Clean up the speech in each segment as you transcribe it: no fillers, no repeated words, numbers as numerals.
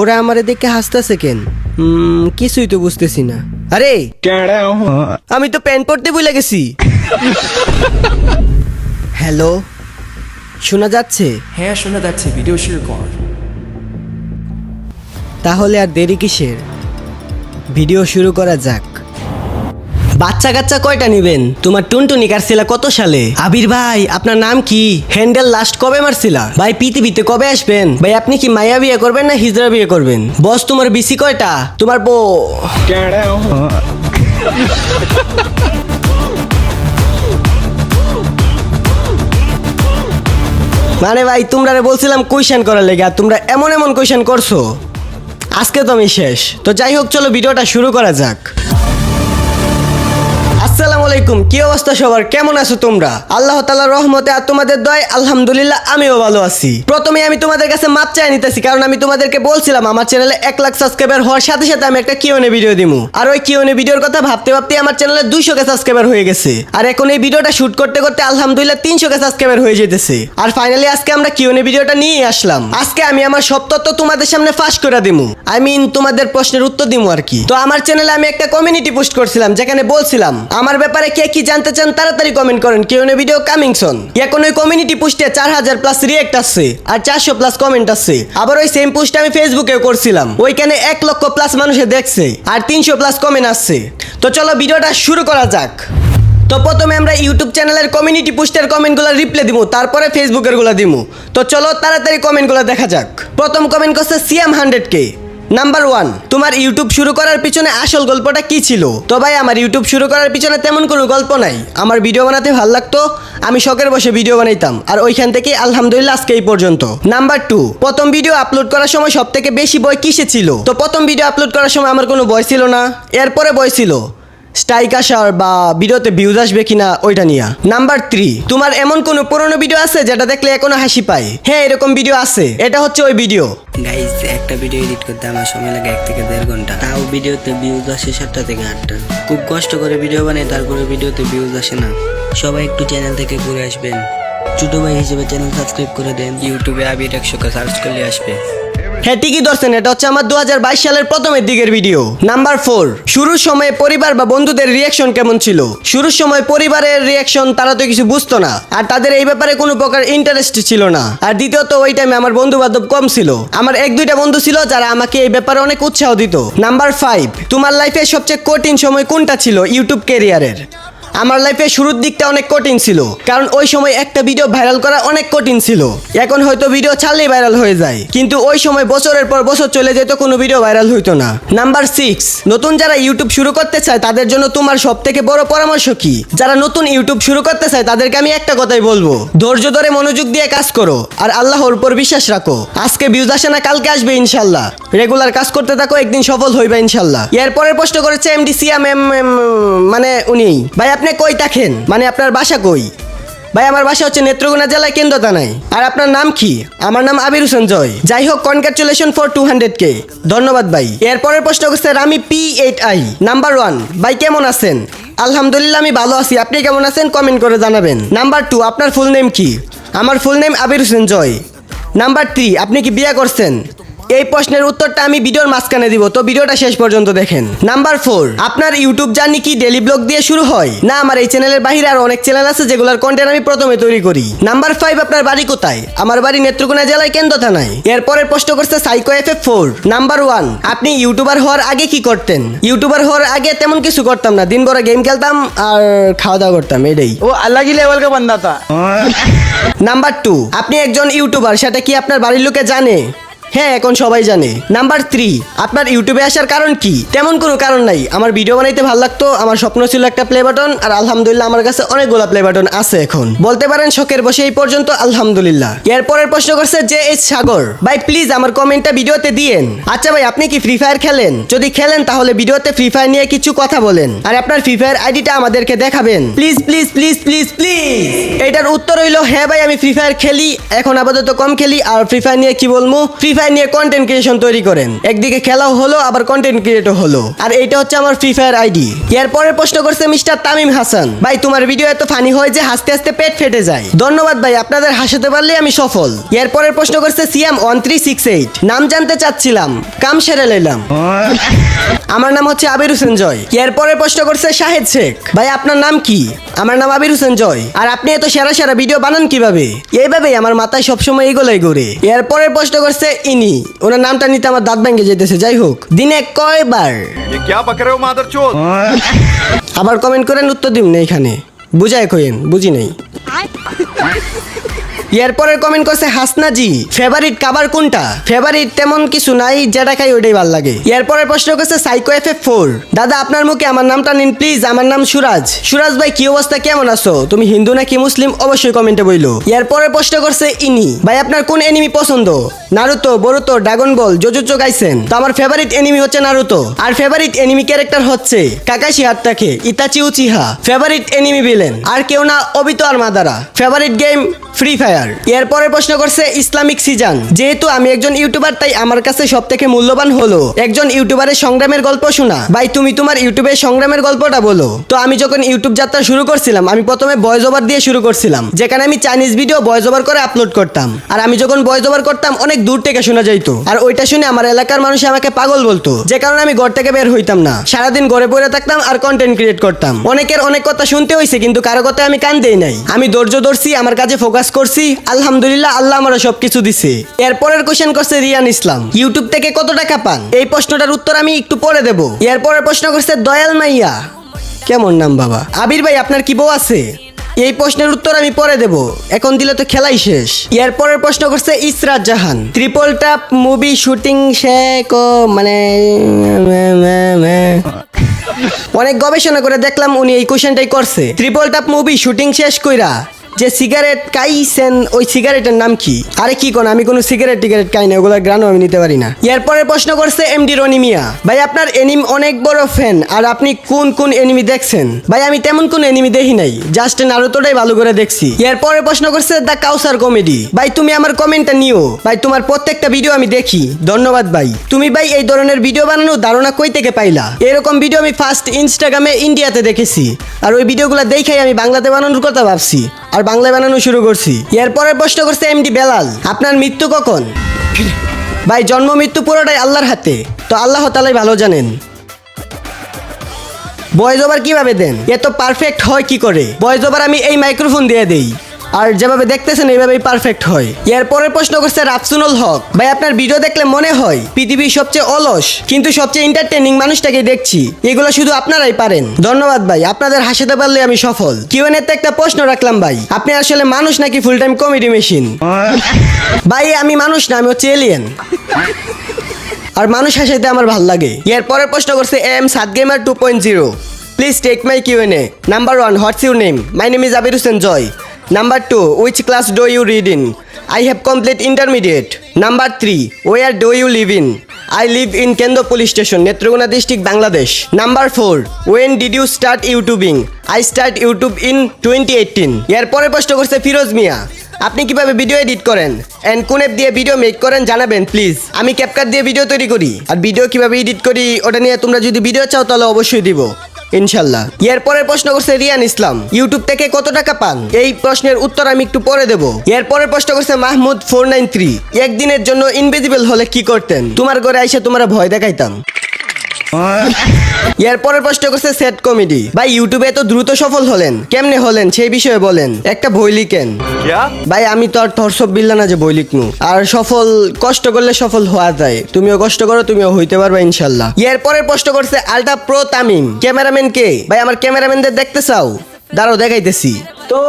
ওরা আমারে দেখে হাসতেছে কেন? কিছুই তো বুঝতেছি না। আরে আমি তো প্যান্ট পরতে ভুলে গেছি। হ্যালো, শোনা যাচ্ছে? হ্যাঁ শোনা যাচ্ছে, ভিডিও শুরু কর। তাহলে আর দেরি কিসের, ভিডিও শুরু করা যাক। বাচ্চা কাচ্চা কয়টা নিবেন? তোমার টুনটুনি কাটছিলা কত সালে? আবির ভাই আপনার নাম কি? হ্যান্ডেল লাস্ট কবে মারছিলা? ভাই পৃথিবীতে কবে আসবেন? ভাই আপনি কি মাইয়া বিয়ে করবেন না হিজড়া বিয়ে করবেন? বস তোমার বিসি কয়টা? তোমার মানে ভাই তোমরা বলছিলাম কোয়েশ্চেন করার লেগে, আর তোমরা এমন এমন কোয়েশ্চেন করছো, আজকে তো আমি শেষ। তো যাই হোক, চলো ভিডিওটা শুরু করা যাক। আসসালামু আলাইকুম, কি অবস্থা সবার? কেমন আছো তোমরা? আল্লাহ তাআলার রহমতে আর তোমাদের দয়ায় আলহামদুলিল্লাহ আমিও ভালো আছি। প্রথমে আমি তোমাদের কাছে মাপ চাই নিতেছি, কারণ আমি তোমাদেরকে বলছিলাম আমার চ্যানেলে 1 লাখ সাবস্ক্রাইবার হওয়ার সাথে সাথে আমি একটা কিউএনএ ভিডিও দিমু। আর ওই কিউএনএ ভিডিওর কথা ভাবতে ভাবতে আমার চ্যানেলে 200 কে সাবস্ক্রাইবার হয়ে গেছে। আর এখন এই ভিডিওটা শুট করতে করতে আলহামদুলিল্লাহ 300 কে সাবস্ক্রাইবার হয়ে যেতেছে। আর ফাইনালি আজকে আমরা কিউএনএ ভিডিওটা নিয়ে আসলাম। আজকে আমি আমার সব তথ্য তোমাদের সামনে ফাঁস করে দিমু, তোমাদের প্রশ্নের উত্তর দিমু আর কি। তো আমার চ্যানেলে আমি একটা কমিউনিটি পোস্ট করছিলাম, যেখানে বলছিলাম আমার ব্যাপারে কে কি জানতে চান তাড়াতাড়ি কমেন্ট করেন, কিউএনএ ভিডিও কামিং সুন। এখন ওই কমিউনিটি পোস্টে 4000 প্লাস রিয়েক্ট আছে আর 400 প্লাস কমেন্ট আছে। আবার ওই সেম পোস্ট আমি ফেসবুকেও করছিলাম, ওইখানে 1 লক্ষ প্লাস মানুষে দেখছে আর 300 প্লাস কমেন্ট আসছে। তো চলো ভিডিওটা শুরু করা যাক। তো প্রথমে আমরা ইউটিউব চ্যানেলের কমিউনিটি পোস্টের কমেন্টগুলো রিপ্লাই দিব, তারপরে ফেসবুকের গুলো দিব। তো চলো তাড়াতাড়ি কমেন্টগুলো দেখা যাক। প্রথম কমেন্ট করছে সিএম 100K। নাম্বার 1, তোমার ইউটিউব শুরু করার পিছনে আসল গল্পটা কি ছিল? তো ভাই আমার ইউটিউব শুরু করার পিছনে তেমন কোনো গল্প নাই। আমার ভিডিও বানাতে ভালো লাগতো, আমি শখের বসে ভিডিও বানাইতাম, আর ওইখান থেকে আলহামদুলিল্লাহ আজকে এই পর্যন্ত। নাম্বার 2, প্রথম ভিডিও আপলোড করার সময় সব থেকে বেশি ভয় কিসে ছিল? তো প্রথম ভিডিও আপলোড করার সময় আমার কোনো ভয় ছিল না, এরপরে ভয় ছিল স্ট্রাইক আসার বা ভিডিওতে ভিউজ আসবে কিনা ওইটা নিয়ে। নাম্বার 3, তোমার এমন কোনো পুরনো ভিডিও আছে যেটা দেখলে এখনো হাসি পায়? হ্যাঁ এরকম ভিডিও আছে, এটা হচ্ছে ওই ভিডিও। গাইস, একটা ভিডিও এডিট করতে আমার সময় লাগে 1 থেকে 1.5 ঘন্টা, তাও ভিডিওতে ভিউজ আসে 7টা থেকে 8টা। খুব কষ্ট করে ভিডিও বানাই, তারপরে ভিডিওতে ভিউজ আসে না। সবাই একটু চ্যানেল থেকে ঘুরে আসবেন, ছোট ভাই হিসেবে চ্যানেল সাবস্ক্রাইব করে দেন। ইউটিউবে আবির 100কে সার্চ করলে আসবে। হ্যাঁ ঠিকই ধরছেন, এটা হচ্ছে আমার 2022 সালের প্রথমের দিকের ভিডিও। নাম্বার 4, শুরুর সময় পরিবার বা বন্ধুদের রিয়াকশন কেমন ছিল? শুরুর সময় পরিবারের রিয়াকশন তারা তো কিছু বুঝতো না, আর তাদের এই ব্যাপারে কোনো প্রকার ইন্টারেস্ট ছিল না। আর দ্বিতীয়ত ওই টাইমে আমার বন্ধু বান্ধব কম ছিল, আমার 1-2টা বন্ধু ছিল যারা আমাকে এই ব্যাপারে অনেক উৎসাহ দিত। নাম্বার 5, তোমার লাইফে সবচেয়ে কঠিন সময় কোনটা ছিল ইউটিউব ক্যারিয়ারের? আমার লাইফে শুরুর দিকটা অনেক কঠিন ছিল, কারণ ওই সময় একটা ভিডিও ভাইরাল করা অনেক কঠিন ছিল। এখন হয়তো ভিডিও ছাড়লেই ভাইরাল হয়ে যায়, কিন্তু ওই সময় বছরের পর বছর চলে যেত, কোনো ভিডিও ভাইরাল হইতো না। নাম্বার 6, নতুন যারা ইউটিউব শুরু করতে চায় তাদের জন্য তোমার সব থেকে বড় পরামর্শ কি? যারা নতুন ইউটিউব শুরু করতে চায় তাদেরকে আমি একটা কথাই বলবো, ধৈর্য ধরে মনোযোগ দিয়ে কাজ করো আর আল্লাহর উপর বিশ্বাস রাখো। আজকে ভিউজ আসে না, কালকে আসবে ইনশাল্লাহ। রেগুলার কাজ করতে থাকো, একদিন সফল হইবা ইনশাল্লাহ। এরপরের প্রশ্ন করেছে এমডি সিয়াম মানে উনি। ভাই আপনি কই থাকেন? মানে আপনার বাসা কই? ভাই আমার বাসা হচ্ছে নেত্রকোনা জেলায় কেন্দ্র থানায়। আর আপনার নাম কি? আমার নাম আবির হোসেন জয়। যাই হোক, কনগ্রাচুলেশন ফর 200K। ধন্যবাদ ভাই। এরপরের প্রশ্ন করছে রামি P8I। নাম্বার 1, ভাই কেমন আছেন? আলহামদুলিল্লাহ আমি ভালো আছি, আপনি কেমন আছেন কমেন্ট করে জানাবেন। নাম্বার 2, আপনার ফুল নেম কি? আমার ফুল নেম আবির হোসেন জয়। নাম্বার 3, আপনি কি বিয়ে করছেন? এই প্রশ্নের উত্তরটা আমি ভিডিওর মাঝখানে দিব, তো ভিডিওটা শেষ পর্যন্ত দেখেন। নাম্বার 4, আপনার ইউটিউব জার্নি কি ডেইলি ব্লগ দিয়ে শুরু হয়? না, আমার এই চ্যানেলের বাইরে আর অনেক চ্যানেল আছে যেগুলোর কন্টেন্ট আমি প্রথমে তৈরি করি। নাম্বার 5, আপনার বাড়ি কোথায়? আমার বাড়ি নেত্রকোনা জেলায় কেন্দ্র থানায়। এরপরের প্রশ্ন করছে সাইকো FF4। নাম্বার 1, আপনি ইউটিউবার হওয়ার আগে কি করতেন? ইউটিউবার হওয়ার আগে তেমন কিছু করতাম না, দিন ভর গেম খেলতাম আর খাওয়া দাওয়া করতাম, এটাই। ও আল্লাহ কি লেভেল কা বান্দা থা। নাম্বার 2, আপনি একজন ইউটিউবার, সেটা কি আপনার বাড়ির লোকে জানে? হ্যাঁ এখন সবাই জানে। নাম্বার 3, আপনার ইউটিউবে আসার কারণ কি? তেমন কোনো কারণ নাই, আমার ভিডিও বানাইতে ভালো লাগতো, আমার স্বপ্ন ছিল একটা প্লে বাটন, আর আলহামদুলিল্লাহ আমার কাছে অনেকগুলো প্লে বাটন আছে। এখন বলতে পারেন শখের বসে এই পর্যন্ত আলহামদুলিল্লাহ। এরপরের প্রশ্ন করছে জে এইচ সাগর, ভাই প্লিজ আমার কমেন্টটা ভিডিওতে দিয়েন। আচ্ছা ভাই, আপনি কি ফ্রি ফায়ার খেলেন? যদি খেলেন তাহলে ভিডিওতে ফ্রি ফায়ার নিয়ে কিছু কথা বলেন, আর আপনার ফ্রি ফায়ার আইডিটা আমাদেরকে দেখাবেন please please please please please. এটার উত্তর হইলো হ্যাঁ ভাই, আমি ফ্রি ফায়ার খেলি, এখন আপাতত কম খেলি। আর ফ্রি ফায়ার নিয়ে কি বলবো, ফ্রি ফায়ার নিয়ে কন্টেন্ট ক্রিয়েশন তৈরি করেন, একদিকে খেলাও হলো আবার কন্টেন্ট ক্রিয়েটও হলো, আর এইটা হচ্ছে আমার ফ্রি ফায়ার আইডি। এরপরের প্রশ্ন করছে মিস্টার তামিম হাসান, ভাই তোমার ভিডিও এত ফানি হয় যে হাসতে হাসতে পেট ফেটে যায়। ধন্যবাদ ভাই, আপনাদের হাসাতে পারলে আমি সফল। এরপরের প্রশ্ন করছে সিয়াম 1368, নাম জানতে চাচ্ছিলাম, কাম সেরে লইলাম। আমার নাম হচ্ছে আবির হোসেন জয়। এরপরের প্রশ্ন করছে শাহেদ শেখ, ভাই আপনার নাম কি? আমার নাম আবির হোসেন জয়। আর আপনি এত সেরা সেরা ভিডিও বানান কিভাবে? এইভাবেই আমার মাথায় সবসময় এগুলোই ঘুরে। এরপরের প্রশ্ন করছে ইনি, ওনার নামটা নিতে আমার দাঁত ভেঙে যেতেছে। যাই হোক, দিনে কয়বার? ये क्या बक रहे हो मादरचोद? আবার কমেন্ট করেন, উত্তর দিন না এখানে, বুঝায় কইেন, বুঝি নাই। এরপরের কমেন্ট করছে হাসনা জি, ফেভারিট খাবার কোনটা? ফেভারিট তেমন কিছু নাই, যেটা খাই ওইটাই ভালো লাগে। এরপরের প্রশ্ন করছে সাইকো FF4, দাদা আপনার মুখে আমার নামটা নিন প্লিজ, আমার নাম সুরাজ। সুরাজ ভাই কি অবস্থা, কেমন আছো? তুমি হিন্দু নাকি মুসলিম অবশ্যই কমেন্টে বইলো। এরপরের প্রশ্ন করছে ইনি, ভাই আপনার কোন এনিমি পছন্দ? Naruto, Boruto, Dragon Ball, Jujutsu Kaisen. তো আমার ফেভারিট এনিমি হচ্ছে নারুতো, আর ফেভারিট এনিমি ক্যারেক্টার হচ্ছে Kakashi Hatake, Itachi Uchiha. Favourite anime villain আর কেউ না, অবিতো আর Madara. Favourite game Free Fire. এরপরে প্রশ্ন করছে ইসলামিক সিজান, যেহেতু আমি একজন ইউটিউবার তাই আমার কাছে সব থেকে মূল্যবান হলো একজন ইউটিউবারের সংগ্রামের গল্প শোনা। ভাই তুমি তোমার ইউটিউবের সংগ্রামের গল্পটা বলো। তো আমি যখন ইউটিউব যাত্রা শুরু করছিলাম, আমি প্রথমে ভয়েস ওভার দিয়ে শুরু করছিলাম, যেখানে আমি চাইনিজ ভিডিও ভয়েস ওভার করে আপলোড করতাম। আর আমি যখন ভয়েস ওভার করতাম অনেক দূর থেকে শোনা যাইতো, আর ওইটা শুনে আমার এলাকার মানুষ আমাকে পাগল বলতো, যে কারণে আমি ঘর থেকে বের হইতাম না, সারাদিন ঘরে পড়ে থাকতাম আর কন্টেন্ট ক্রিয়েট করতাম। অনেকের অনেক কথা শুনতে হয়েছে, কিন্তু কারো কথায় আমি কান দেই নাই। আমি ধৈর্য ধরছি, আমার কাজে ফোকাস করছি, আলহামদুলিল্লাহ আল্লাহ আমার সবকিছু দিছে। এরপরের কোশ্চেন করছে রিয়ান ইসলাম, ইউটিউব থেকে কত টাকা পান? এই প্রশ্নটার উত্তর আমি একটু পরে দেব। এরপরের প্রশ্ন করছে দয়াল মাইয়া, কেমন নাম বাবা। আবির ভাই আপনার কি বউ আছে? এই প্রশ্নের উত্তর আমি পরে দেব, এখন দিলে তো খেলাই শেষ। এরপরের প্রশ্ন করছে Israt Jahan, triple tap movie shooting শেখ, মানে অনেক গবেষণা করে দেখলাম উনি এই কোশ্চেনটাই করছে। ট্রিপল ট্যাপ মুভি শুটিং শেষ কইরা যে সিগারেট খাইছেন, ওই সিগারেটের নাম কি? আরে কি কোন, আমি কোনো সিগারেট টিগারেট খাই না, ওগুলোর গ্রানও আমি নিতে পারি না। এরপরে প্রশ্ন করছে এমডি রনিমিয়া, ভাই আপনার এনিমি অনেক বড় ফ্যান, আর আপনি কোন কোন এনিমি দেখছেন? ভাই আমি তেমন কোন এনিমি দেখি নাই, জাস্ট নারুতোটাই ভালো করে দেখছি। এরপরে প্রশ্ন করছে দ্য কাউসার কমেডি, ভাই তুমি আমার কমেন্টটা নিও, ভাই তোমার প্রত্যেকটা ভিডিও আমি দেখি, ধন্যবাদ ভাই। তুমি ভাই এই ধরনের ভিডিও বানানো ধারণা কই থেকে পাইলা? এরকম ভিডিও আমি ফার্স্ট ইনস্টাগ্রামে ইন্ডিয়াতে দেখেছি, আর ওই ভিডিওগুলো দেখেই আমি বাংলাতে বানানোর কথা ভাবছি, আর বাংলায় বানানো শুরু করছি। এরপরে প্রশ্ন করছে এমডি বেলাল, আপনার মৃত্যু কখন? ভাই জন্ম মৃত্যু পুরোটাই আল্লাহর হাতে, তো আল্লাহ তাআলাই ভালো জানেন। ভয়েস ওভার কিভাবে দেন? এত পারফেক্ট হয় কি করে? ভয়েস ওভার আমি এই মাইক্রোফোন দিয়ে দেই, আর যেভাবে দেখতেছেন এইভাবেই পারফেক্ট হয়। এরপরের প্রশ্ন করছে রাফসুনুল হক, ভাই আপনার ভিডিও দেখলে মনে হয় পৃথিবীর সবচেয়ে অলস কিন্তু সবচেয়ে এন্টারটেইনিং মানুষটাকে দেখছি, এগুলো শুধু আপনারাই পারেন। ধন্যবাদ ভাই, আপনাদের হাসাতে পারলে আমি সফল। কিউএনএ তে একটা প্রশ্ন রাখলাম ভাই, আপনি আসলে মানুষ নাকি ফুল টাইম কমেডি মেশিন? ভাই আমি মানুষ না, আমি হচ্ছে এলিয়েন, আর মানুষ হাসাইতে আমার ভাল লাগে। এরপরের প্রশ্ন করছে M Saad gamer 2.0, please take my Q and A. Number 1, what's your name? My name is Abir Hossain Joy. Number 2, which class do you read in? I have complete intermediate. Number 3, where do you live in? I live in Kendo Police Station, Netrogona District, Bangladesh. Number 4, when did you start YouTubing? I start YouTube in 2018. এরপরে প্রশ্ন করছে ফিরোজ মিয়া, আপনি কিভাবে video edit করেন and কোন app দিয়ে video make করেন জানাবেন প্লিজ। আমি ক্যাপকাট দিয়ে ভিডিও তৈরি করি, আর ভিডিও কিভাবে এডিট করি ওটা নিয়ে তোমরা যদি ভিডিও চাও তাহলে অবশ্যই দিব ইনশাল্লাহ। এরপরে প্রশ্ন করছে রিয়ান ইসলাম, ইউটিউব থেকে কত টাকা পান? এই প্রশ্নের উত্তর আমি একটু পরে দেব। এরপরে প্রশ্ন করছে মাহমুদ 493, একদিনের জন্য ইনভিজিবল হলে কি করতেন? তোমার ঘরে আইসা তোমরা ভয় দেখাইতাম। এরপরের প্রশ্ন করছে সেট কমেডি, ভাই ইউটিউবে এত দ্রুত সফল হলেন, কেমনে হলেন সেই বিষয়ে বলেন, একটা বই লিখেন। ভাই আমি তো আর থরসব বিল্লা না যে বই লিখনু, আর সফল কষ্ট করলে সফল হওয়া যায়, তুমিও কষ্ট করো তুমিও হইতে পারবা ইনশাল্লাহ। এরপরের প্রশ্ন করছে আলট্রা প্রো তামিম, ক্যামেরাম্যান কে? ভাই আমার ক্যামেরাম্যানদের দেখতে চাও? দাঁড়াও দেখাইতেছি। তো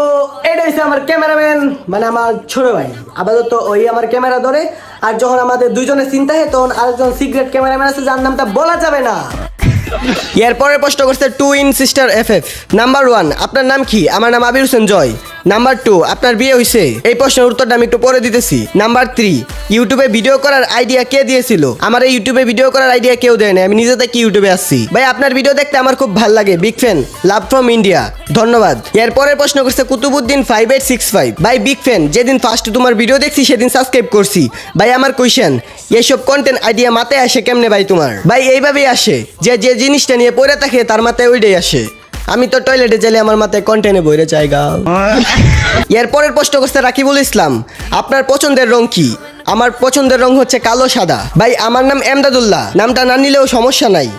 এটা হচ্ছে আমার ক্যামেরাম্যান, মানে আমার ছোট ভাই। আপাতত ওই আমার ক্যামেরা ধরে, আর যখন আমাদের দুজনের চিন্তা হয় তখন আরেকজন সিক্রেট ক্যামেরাম্যান আছে যার নামটা বলা যাবে না। এরপরে প্রশ্ন করছে টুইন সিস্টার এফএফ। নাম্বার 1, আপনার নাম কি? আমার নাম আবির হোসেন জয়। নাম্বার 2, আপনার বিয়ে হয়েছে? এই প্রশ্নের উত্তরটা আমি একটু পরে দিতেছি। নাম্বার 3, ইউটিউবে ভিডিও করার আইডিয়া কে দিয়েছিল? আমার এই ইউটিউবে ভিডিও করার আইডিয়া কেউ দেয় না, আমি নিজে থেকে ইউটিউবে আসছি। ভাই আপনার ভিডিও দেখতে আমার খুব ভালো লাগে, big fan, love from India, ধন্যবাদ। এরপরের প্রশ্ন করছে কুতুবুদ্দিন 5865। ভাই বিগ ফ্যান, যেদিন ফার্স্ট তোমার ভিডিও দেখছি সেদিন সাবস্ক্রাইব করছি। ভাই আমার কোয়েশ্চেন, এইসব কন্টেন্ট আইডিয়া মাথায় আসে কেমনে ভাই তোমার? ভাই এইভাবেই আসে, যে যে জিনিসটা নিয়ে পড়ে থাকে তার মাথায় ওইটাই আসে। আমি তো টয়লেটে চাইলে আমার মাথায় কন্টেন্টে বইরে জায়গা। এরপরের প্রশ্ন করছে রাকিবুল ইসলাম। আপনার পছন্দের রং কি? আমার পছন্দের রং হচ্ছে কালো সাদা। ভাই আমার নাম এমদাদুল্লাহ, নামটা না নিলেও সমস্যা নাই,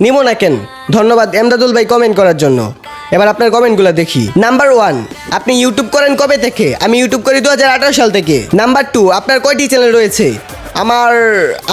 নিব না কেন? ধন্যবাদ এমদাদুল ভাই কমেন্ট করার জন্য। এবার আপনার কমেন্টগুলো দেখি। নাম্বার 1, আপনি ইউটিউব করেন কবে থেকে? আমি ইউটিউব করি 2018 সাল থেকে। নাম্বার 2, আপনার কয়টি চ্যানেল রয়েছে? আমার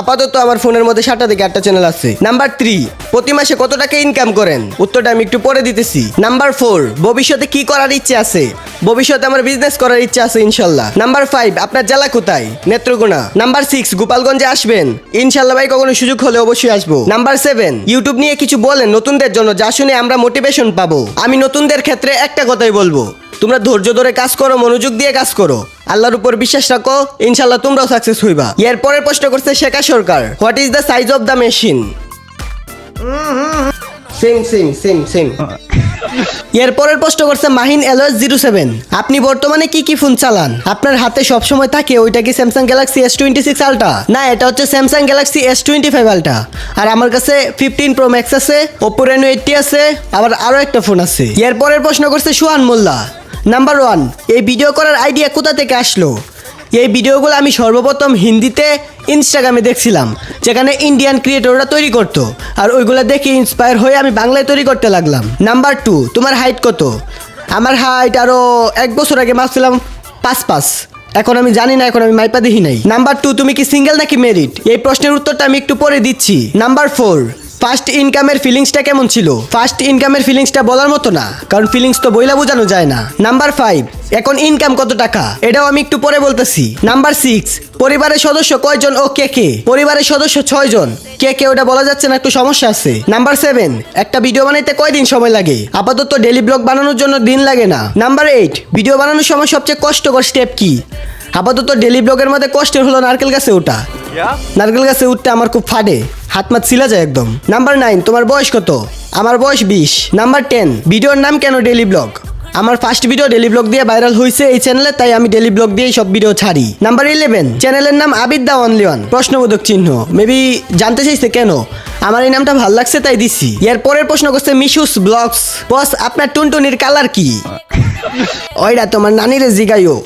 আপাতত আমার ফোনের মধ্যে 7টা থেকে 8টা চ্যানেল আছে। নাম্বার 3, প্রতি মাসে কত টাকা ইনকাম করেন? উত্তরটা আমি একটু পরে দিতেছি। নাম্বার 4, ভবিষ্যতে কি করার ইচ্ছে আছে? ভবিষ্যতে আমার বিজনেস করার ইচ্ছা আছে ইনশাল্লাহ। নাম্বার 5, আপনার জেলা কোথায়? নেত্রকোনা। নাম্বার 6, গোপালগঞ্জে আসবেন? ইনশাল্লাহ ভাই, কখনো সুযোগ হলে অবশ্যই আসবো। নাম্বার 7, ইউটিউব নিয়ে কিছু বলেন নতুনদের জন্য, যা শুনে আমরা মোটিভেশন পাবো। আমি নতুনদের ক্ষেত্রে একটা কথাই বলবো, তোমরা ধৈর্য ধরে কাজ করো, মনোযোগ দিয়ে কাজ করো, আল্লাহর উপর বিশ্বাস রাখো, ইনশাল্লাহ তোমরাও সাকসেস হইবা। এরপরের প্রশ্ন করছে Shekha Sarkar. What is the size of the machine? সিং। এরপরের প্রশ্ন করছে মাহিন এলএস 07। আপনি বর্তমানে কি ফোন চালান? আপনার হাতে সবসময় থাকে ওইটা কি স্যামসাং গ্যালাক্সি S26 আলট্রা? না, এটা হচ্ছে স্যামসাং গ্যালাক্সি S25 আলট্রা। আর আমার কাছে 15 প্রো ম্যাক্স আছে, ওপো রেনো 80 আছে, আবার আরো একটা ফোন আছে। এরপরের প্রশ্ন করছে সুহান মোল্লা। নাম্বার 1, এই ভিডিও করার আইডিয়া কোথা থেকে আসলো? এই ভিডিওগুলো আমি সর্বপ্রথম হিন্দিতে ইনস্টাগ্রামে দেখছিলাম, যেখানে ইন্ডিয়ান ক্রিয়েটররা তৈরি করতো, আর ওইগুলো দেখে ইন্সপায়ার হয়ে আমি বাংলায় তৈরি করতে লাগলাম। নাম্বার 2, তোমার হাইট কত? আমার হাইট আরও 1 বছর আগে মাপছিলাম 5'5", এখন আমি জানি না, এখন আমি মাইপা দেখি নাই। নাম্বার 2, তুমি কি সিঙ্গেল নাকি ম্যারিড? এই প্রশ্নের উত্তরটা আমি একটু পরে দিচ্ছি। নাম্বার 4, ফার্স্ট ইনকামের ফিলিংসটা কেমন ছিল? ফার্স্ট ইনকামের ফিলিংসটা বলার মতো না, কারণ ফিলিংস তো বইলা বোঝানো যায় না। নাম্বার 5, এখন ইনকাম কত টাকা? এটাও আমি একটু পরে বলতেছি। নাম্বার 6, পরিবারের সদস্য কয়জন ও কে কে? পরিবারের সদস্য 6 জন। কে ওটা বলা যাচ্ছে না, একটু সমস্যা আছে। নাম্বার 7, একটা ভিডিও বানাইতে কয়দিন সময় লাগে? আপাতত ডেইলি ব্লগ বানানোর জন্য দিন লাগে না। নাম্বার 8, ভিডিও বানানোর সময় সবচেয়ে কষ্টকর স্টেপ কি? আপাতত ডেইলি ব্লগের মধ্যে কষ্টের হলো নারকেল গাছে ওঠা। क्या? নারকেল গাছে উঠতে আমার খুব ফাটে, হাত মাত ছিলা যায় একদম। নাম্বার 9, তোমার বয়স কত? আমার বয়স 20। নাম্বার 10, ভিডিওর নাম কেন ডেইলি ব্লগ? আমার ফার্স্ট ভিডিও ডেইলি ব্লগ দিয়ে ভাইরাল হয়েছে এই চ্যানেলে, তাই আমি ডেইলি ব্লগ দিয়েই সব ভিডিও ছাড়ি। নাম্বার 11, চ্যানেলের নাম আবিদ দা অনলি ওয়ান, প্রশ্নবোধক চিহ্ন। মেবি জানতে চাইছে কেন, আমার এই নামটা ভালো লাগছে তাই দিছি। এর পরের প্রশ্ন করছে মিশুস ব্লগস। বস, আপনার টুনটুনির কালার কি? ওইটা তোমার নানিরে জিগাইও।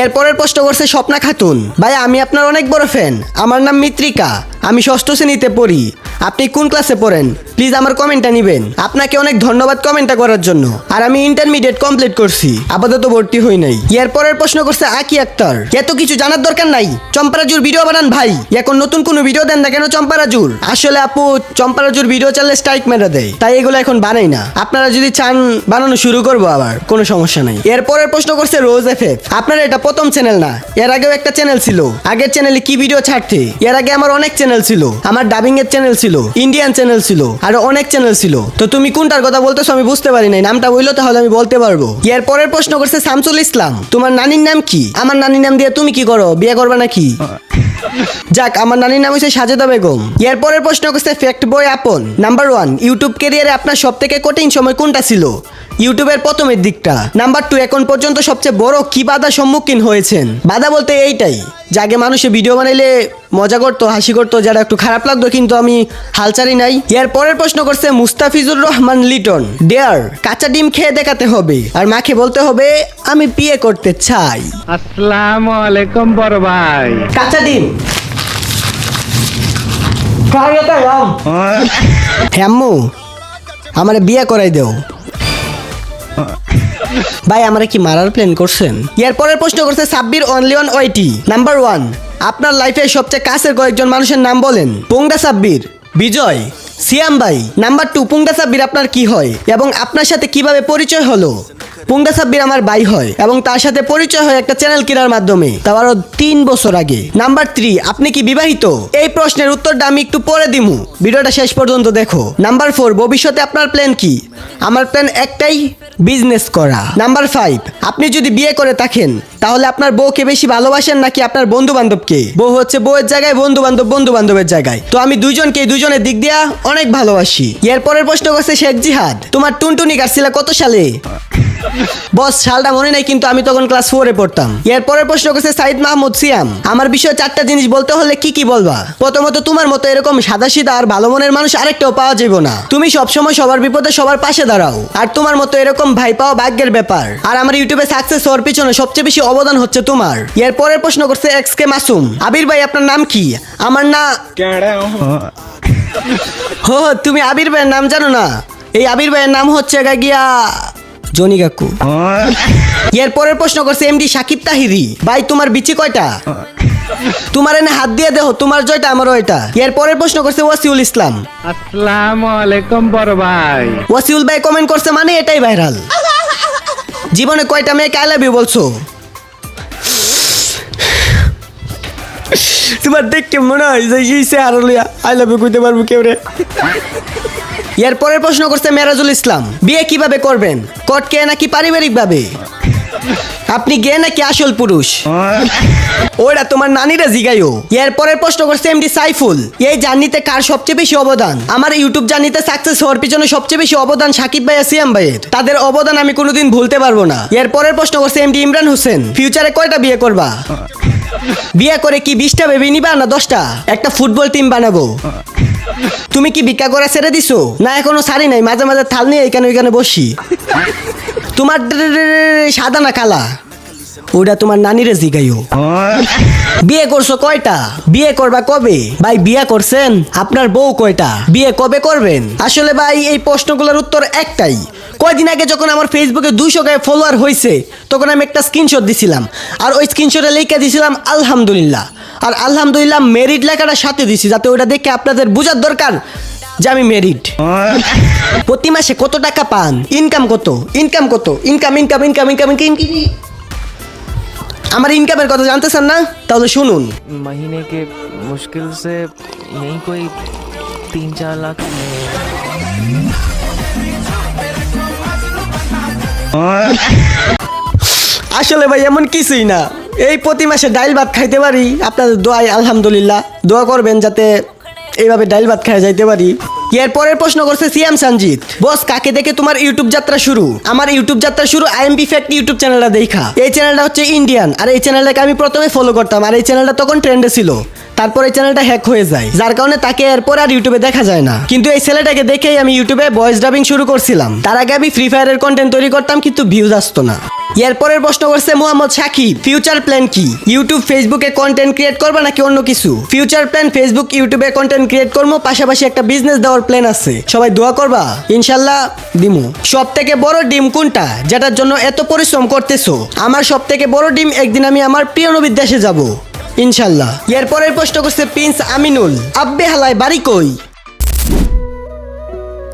এরপরের প্রশ্ন করছে স্বপ্না খাতুন। ভাই আমি আপনার অনেক বড় ফ্যান, আমার নাম মিত্রিকা, আমি 6ষ্ঠ শ্রেণীতে পড়ি। আপনি কোন ক্লাসে পড়েন? প্লিজ আমার কমেন্টটা নিবেন। আপনাকে অনেক ধন্যবাদ কমেন্টটা করার জন্য। আর আমি ইন্টারমিডিয়েট কমপ্লিট করছি, আপাতত ভর্তি হই নাই। এরপরের প্রশ্ন করছে আকি আক্তার। এত কিছু জানার দরকার নাই, চম্পারাজুর ভিডিও বানান ভাই, এখন নতুন কোনো ভিডিও দেন না কেন চম্পারাজুর? আসলে আপু, চম্পারাজুর ভিডিও চাললে স্ট্রাইক মেরে দেয়, তাই এগুলো এখন বানাই না। আপনারা যদি চান বানানো শুরু করবো আবার, কোনো সমস্যা নাই। এরপরের প্রশ্ন করছে রোজ এফএফ। আপনার এটা প্রথম চ্যানেল না, এর আগেও একটা চ্যানেল ছিল। আগের চ্যানেলে কি ভিডিও ছাড়তে? এর আগে আমার অনেক চ্যানেল ছিল, আমার ডাবিং এর চ্যানেল ছিল, ইন্ডিয়ান চ্যানেল ছিল, আর অনেক চ্যানেল ছিল। তো তুমি কোনটার কথা বলতেছো আমি বুঝতে পারি নাই, নামটা বললো তাহলে আমি বলতে পারবো। এর পরের প্রশ্ন করছে শামসুল ইসলাম। তোমার নানির নাম কি? আমার নানির নাম দিয়ে তুমি কি করো, বিয়ে করবে নাকি? যাক, আমার নানির নাম হচ্ছে সাজেদা বেগম। এর পরের প্রশ্ন করছে ফ্যাক্ট বয় আপন। নাম্বার 1, ইউটিউব ক্যারিয়ারে আপনার সব থেকে কঠিন সময় কোনটা ছিল? ইউটিউবের প্রথমের দিকটা। নাম্বার 2, এখন পর্যন্ত সবচেয়ে বড় কি বাধার সম্মুখীন হয়েছেন? বাধা বলতে এইটাই, যে আগে মানুষে ভিডিও বানাইলে মজা করতো, হাসি করতো, যেটা একটু খারাপ লাগতো, কিন্তু আমি হালচারি নাই। এর পরের প্রশ্ন করছে মুস্তাফিজুর রহমান লিটন। ডেয়ার, কাঁচা ডিম খেয়ে দেখাতে হবে, আর মাকে বলতে হবে আমি বিয়ে করতে চাই। আসসালামু আলাইকুম বড় ভাই। কাঁচা ডিম হ্যাম্মু, আমার বিয়ে করাই দেও। ভাই আমারে কি মারার প্ল্যান করছেন? এর পরের প্রশ্ন করছে সাব্বির অনলি ওয়ান ওয়াইটি। নাম্বার 1, আপনার লাইফে সবচেয়ে কাছের কয়েকজন মানুষের নাম বলেন। পোংডা সাব্বির, বিজয়, সিয়াম ভাই। নাম্বার 2, পুংদা সাব্বির আপনার কি হয় এবং আপনার সাথে কিভাবে পরিচয় হলো? পুংদা সাব্বির আমার ভাই হয় এবং তার সাথে পরিচয় হয় একটা চ্যানেল কেনার মাধ্যমে, তাও আরো 3 বছর আগে। নাম্বার 3, আপনি কি বিবাহিত? এই প্রশ্নের উত্তরটা আমি একটু পরে দিমু, ভিডিওটা শেষ পর্যন্ত দেখো। নাম্বার 4, ভবিষ্যতে আপনার প্ল্যান কি? আমার প্ল্যান একটাই, বিজনেস করা। নাম্বার 5, আপনি যদি বিয়ে করে থাকেন তাহলে আপনার বউকে বেশি ভালোবাসেন নাকি আপনার বন্ধু বান্ধবকে? বউ হচ্ছে বউয়ের জায়গায়, বন্ধু বান্ধবের জায়গায়। তো আমি দুজনের দিক দিয়া অনেক ভালোবাসি। এরপরের প্রশ্ন করছে শেখ জিহাদ, তোমার টুনটুনি কাটছিল কত সালে? বস, সালটা মনে নাই, কিন্তু আমি তখন ক্লাস 4-এ পড়তাম। এরপরের প্রশ্ন করছে সাইদ মাহমুদ সিয়াম, আমার বিষয়ে 4টা জিনিস বলতে হলে কি কি বলবা? প্রথমত, তোমার মতো এরকম সাদাসিধা আর ভালো মনের মানুষ আরেকটাও পাওয়া যাবে না। তুমি সবসময় সবার বিপদে সবার পাশে দাঁড়াও, আর তোমার মতো এরকম ভাই পাওয়া ভাগ্যের ব্যাপার। আর আমার ইউটিউবে সাকসেস হওয়ার পিছনে সবচেয়ে বেশি অবদান হচ্ছে তোমার। এরপরের প্রশ্ন করছে এক্স কে মাসুম, আবির ভাই আপনার নাম কি? আমার না হো, তুমি আবির ভাইয়ের নাম জানো না? এই আবির ভাইয়ের নাম হচ্ছে গিয়া জনি কাকু। এরপরের প্রশ্ন করছে এমডি সাকিব তাহিরি, ভাই তোমার বিচি কয়টা? তোমার এনে হাত দিয়ে দেহ, তোমার জয়টা আমার ওইটা। এরপরের প্রশ্ন করছে ওয়াসিউল ইসলাম, আসসালামু আলাইকুম বড় ভাই। ওয়াসিউল ভাই কমেন্ট করছে মানে এটাই ভাইরাল। জীবনে কয়টা মেয়েকে আই লাভ ইউ বলছো? তোমার দেখতে মনে হয় যে ইসে হারলিয়া আই লাভ ইউ কইতে পারবো কেউ রে। এরপরের প্রশ্ন করছে মেরাজুল ইসলাম, বিয়ে কিভাবে করবেন? কট কে নাকি পারিবারিক ভাবে? আপনি গে নাকি আসল পুরুষ? ওরা তোমার নানিরা জিগাইও। এরপরের প্রশ্ন করছে এমডি সাইফুল, এই জার্নিতে কার সবচেয়ে বেশি অবদান? আমার ইউটিউব জার্নিতে সাকসেস হওয়ার পিছনে সবচেয়ে বেশি অবদান সাকিব ভাই আর সিয়াম ভাইয়ের, তাদের অবদান আমি কোনোদিন ভুলতে পারবো না। এরপরের প্রশ্ন করছে এমডি ইমরান হোসেন, ফিউচারে কয়টা বিয়ে করবা? বিয়ে করে কি 20টা বেবি নিবা না 10টা? একটা ফুটবল টিম বানাবো। তুমি কি ভিক্ষা করে ছেড়ে দিছো? না এখনো ছাড়ি নাই, মাঝে মাঝে থাল নিয়ে এখানে ওইখানে বসি। তোমার সাদা না কালা? ওটা তোমার নানিরে জিগাইও। বিয়ে করছো কয়টা? বিয়ে করবা কবে? ভাই বিয়ে করছেন? আপনার বউ কয়টা? বিয়ে কবে করবেন? আসলে ভাই এই প্রশ্নগুলোর উত্তর একটাই। কয়দিন আগে যখন আমার ফেসবুকে 200 ফলোয়ার হয়েছে তখন আমি একটা স্ক্রিনশট দিছিলাম, আর ওই স্ক্রিনশটে লিখে দিছিলাম আলহামদুলিল্লাহ। আর আলহামদুলিল্লাহ মেরিট লেখাটা সাথে দিছি, যাতে ওটা দেখে আপনাদের বোঝার দরকার যে আমি মেরিট। প্রতি মাসে কত টাকা পান? ইনকাম কত? ইনকাম কত? Income income income income income. আমার ইনকামের কথা জানতে চান না? তাহলে শুনুন। महीने के मुश्किल से यही कोई 3-4 लाख। আসলে ভাই এমন কিছুই না, এই প্রতি মাসে ডাইল ভাত খাইতে পারি আপনাদের দোয়ায়, আলহামদুলিল্লাহ। দোয়া করবেন যাতে এইভাবে ডাইল ভাত খাই যাইতে পারি। এরপরের প্রশ্ন করছে সিয়াম সঞ্জিত, বস কাকে দেখে তোমার ইউটিউব যাত্রা শুরু? আমার ইউটিউব যাত্রা শুরু আইএমপি ফ্যাক্ট ইউটিউব চ্যানেলটা দেখা। এই চ্যানেলটা হচ্ছে ইন্ডিয়ান, আর এই চ্যানেলটাকে আমি প্রথমে ফলো করতাম, আর এই চ্যানেলটা তখন ট্রেন্ডে ছিল। তারপর এই চ্যানেলটা হ্যাক হয়ে যায়, যার কারণে তাকে এরপর আর ইউটিউবে দেখা যায় না। কিন্তু এই ছেলেটাকে দেখেই আমি ইউটিউবে ভয়েস ডাবিং শুরু করছিলাম। তার আগে আমি ফ্রি ফায়ারের কন্টেন্ট তৈরি করতাম, কিন্তু ভিউজ আসতো না। এরপরের প্রশ্ন করছে মোহাম্মদ সাকিব, ফিউচার প্ল্যান কি? ইউটিউব ফেসবুকে কন্টেন্ট ক্রিয়েট করবা নাকি অন্য কিছু? ফিউচার প্ল্যান ফেসবুক ইউটিউবে কন্টেন্ট ক্রিয়েট করবো, পাশাপাশি একটা বিজনেস দেওয়ার প্ল্যান আছে। সবাই দোয়া করবা, ইনশাল্লাহ দিমু। সব থেকে বড় ডিম কোনটা যেটার জন্য এত পরিশ্রম করতেছো? আমার সব থেকে বড় ডিম একদিন আমি আমার প্রিয় নবীর দেশে যাব, ইনশাল্লাহ। এরপরের প্রশ্ন করছে প্রিন্স আমিনুল, আব্বে হালায় বাড়ি কই?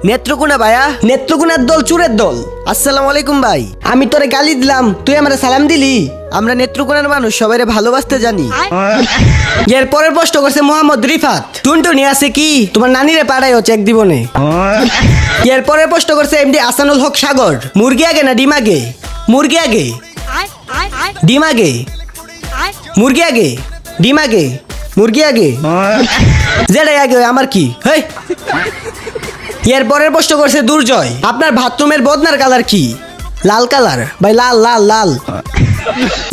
নেত্রকোনা ভাইয়া, নেত্রকোনার দল চুরের দল। আসসালামু আলাইকুম ভাই, আমি তোরে গালি দিলাম, তুই আমারে সালাম দিলি? আমরা নেত্রকোনার মানুষ সবাইরে ভালোবাসতে জানি। এরপরের প্রশ্ন করছে মোহাম্মদ রিফাত, টুনটুনি আছে কি? তোমার নানিরে পাড়ায় হচ্ছে এক দিবনে। এরপরের প্রশ্ন করছে এমডি আসানুল হক সাগর, মুরগি আগে না ডিম আগে? মুরগি আগে, ডিম আগে? মুরগি আগে, ডিম আগে? মুরগি আগে? যেটাই আগে আমার কি হেই। এরপরের প্রশ্ন করছে দুর্জয়, আপনার বাথরুমের বদনার কালার কি? লাল কালার ভাই, লাল লাল লাল।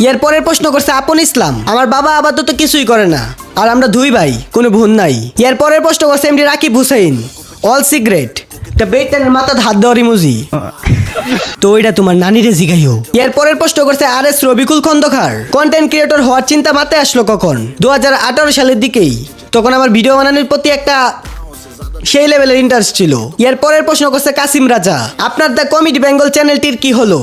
এরপরের প্রশ্ন করছে আপন ইসলাম, আমার বাবা আপাতত কিছুই করে না, আর আমরা দুই ভাই, কোনো বোন নাই। এরপরের প্রশ্ন করছে MD Rakib Hussain, all cigarette তা বেটেনের মাথায় হাত দেওয়ার ইমোজি। তো এটা তোমার নানিরে জিগাইও। এরপরের প্রশ্ন করছে R S Robikul Khandakar, content creator হওয়ার চিন্তা মাথায় আসলো কখন? 2018 সালের দিকেই। তখন আমার ভিডিও বানানোর প্রতি একটা সেই লেভেলের ইন্টারেস্ট ছিল। এরপরের প্রশ্ন করছে কাসিম রাজা, আপনার দ্য কমেডি বেঙ্গল চ্যানেলটির কি হলো?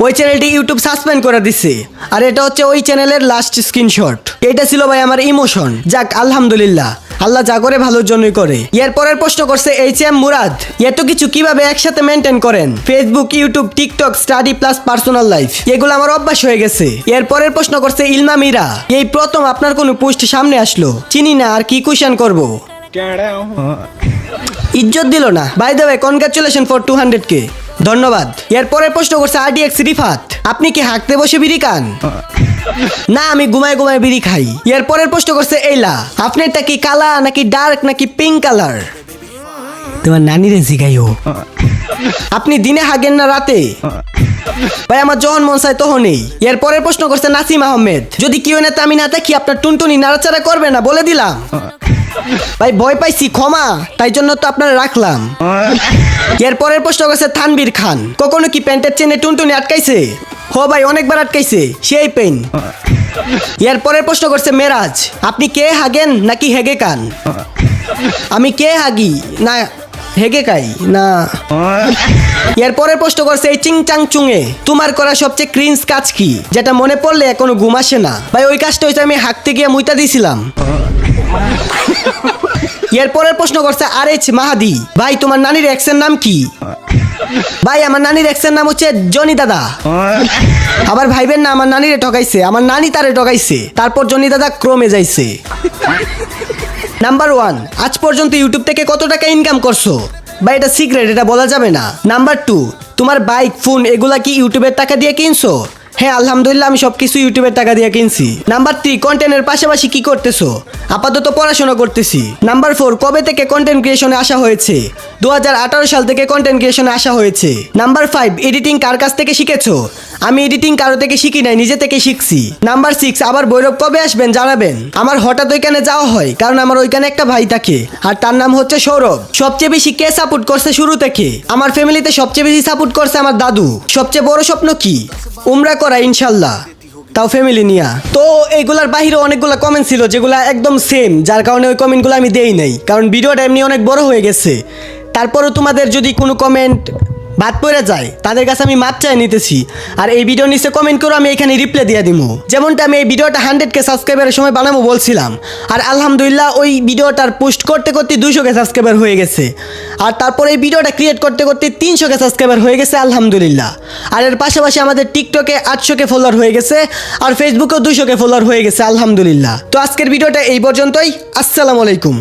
ওই চ্যানেলটি ইউটিউব সাসপেন্ড করে দিচ্ছে, আর এটা হচ্ছে ওই চ্যানেলের লাস্ট স্ক্রিনশট। এটা ছিল ভাই আমার ইমোশন। যাক আলহামদুলিল্লাহ, আল্লাহ যা করে ভালোর জন্যই করে। এর পরের প্রশ্ন করছে HM মুরাদ, এত কিছু কিভাবে একসাথে মেনটেন করেন? Facebook, YouTube, TikTok, study plus personal life, এগুলো আমার অভ্যাস হয়ে গেছে। এর পরের প্রশ্ন করছে ইলমা মীরা, এই প্রথম আপনার কোনো পোস্ট সামনে আসলো, চিনি না আর কি কোয়েশ্চেন করব। ইজ্জত দিল না। By the way congratulation for 200K, ধন্যবাদ। এর পরের প্রশ্ন করছে RDX রিফাত, আপনি কি হাঁকতে বসে বিড়ি খান? না, আমি ঘুমায় ঘুমায় বিড়ি খাই। এর পরের প্রশ্ন করছে এইলা, আপনারটা কি কালা নাকি ডার্ক নাকি পিঙ্ক কালার? তোমার নানিরে জিগাইও। আপনি দিনে হাগেন না রাতে? ভাই আমার যখন মন চায় তখনই। এর পরের প্রশ্ন করছে নাসিম আহমেদ, যদি কেউ নেতা আমি না থাকি আপনার টুনটুনি নাড়াচাড়া করবে না বলে দিলাম। ভাই ভয় পাইছি, ক্ষমা, তাই জন্য তো আপনারা রাখলাম। এর পরের প্রশ্ন করছে তানভীর খান, কখনো কি প্যান্টের চেনে টুনটুনি আটকাইছে? হো ভাই অনেকবার আটকাইছে, সেই পেন। এর পরের প্রশ্ন করছে মেরাজ, আপনি কে হাগেন নাকি হেগে কান? আমি কে হাগি না হেগে কাই না। এর পরের প্রশ্ন করছে এই চিং চাং চুঙে, তোমার করা সবচেয়ে ক্রিঞ্জ কাজ কি, যেটা মনে পড়লে এখনো ঘুম আসে না? ভাই ওই কাজটা হয়েছে আমি হাঁকতে গিয়ে মুইতা দিয়েছিলাম। এর পরের প্রশ্ন করছে RH মাহাদি, ভাই তোমার নানির এক্সের নাম কি? ভাই আমার নানির এক্সের নাম হচ্ছে জনি দাদা। আবার ভাইবেন না আমার নানিরে ঠকাইছে, আমার নানি তারে ঠকাইছে, তারপর জনি দাদা ক্রমে যাইছে। নাম্বার 1, আজ পর্যন্ত ইউটিউব থেকে কত টাকা ইনকাম করছো? ভাই এটা সিক্রেট, এটা বলা যাবে না। নাম্বার 2, তোমার বাইক, ফোন এগুলা কি ইউটিউবের টাকা দিয়ে কিনছো? হ্যাঁ আলহামদুলিল্লাহ আমি সবকিছু ইউটিউবের টাকা দিয়ে কিনছি। নাম্বার 3, কন্টেন্টের পাশাপাশি কি করতেছো? আপাতত পড়াশোনা করতেছি। নাম্বার 4, কবে থেকে কন্টেন্ট ক্রিয়েশনে আসা হয়েছে? 2018 সাল থেকে কন্টেন্ট ক্রিয়েশনে আসা হয়েছে। নাম্বার 5, এডিটিং কার কাছ থেকে শিখেছো? আমি এডিটিং কারো থেকে শিখি নাই, নিজে থেকে শিখছি। নাম্বার 6, আবার ভৈরব কবে আসবেন জানাবেন? আমার হঠাৎ ওইখানে যাওয়া হয়, কারণ আমার ওইখানে একটা ভাই থাকে আর তার নাম হচ্ছে সৌরভ। সবচেয়ে বেশি কে সাপোর্ট করছে শুরু থেকে? আমার ফ্যামিলিতে সবচেয়ে বেশি সাপোর্ট করছে আমার দাদু। সবচেয়ে বড় স্বপ্ন কি? উমরা করা ইনশাল্লাহ, তাও ফ্যামিলি নিয়া। তো এইগুলার বাহিরে অনেকগুলো কমেন্ট ছিল যেগুলো একদম সেম, যার কারণে ওই কমেন্টগুলো আমি দেই নাই, কারণ ভিডিওটা এমনি অনেক বড় হয়ে গেছে। তারপরও তোমাদের যদি কোনো কমেন্ট বাদ পড়ে যায় তাদের কাছে আমি মাপ চাই নিতেছি, আর এই ভিডিও নিচে কমেন্ট করে আমি এখানে রিপ্লাই দিয়ে দিব। যেমনটা আমি এই ভিডিওটা 100K সাবস্ক্রাইবারের সময় বানাবো বলছিলাম, আর আলহামদুলিল্লাহ ওই ভিডিওটার পোস্ট করতে করতে 200K সাবস্ক্রাইবার হয়ে গেছে, আর তারপরে এই ভিডিওটা ক্রিয়েট করতে করতে 300K সাবস্ক্রাইবার হয়ে গেছে আলহামদুলিল্লাহ। আর এর পাশাপাশি আমাদের টিকটকে 800K ফলোয়ার হয়ে গেছে, আর ফেসবুকেও 200K ফলোয়ার হয়ে গেছে আলহামদুলিল্লাহ। তো আজকের ভিডিওটা এই পর্যন্তই, আসসালামু আলাইকুম।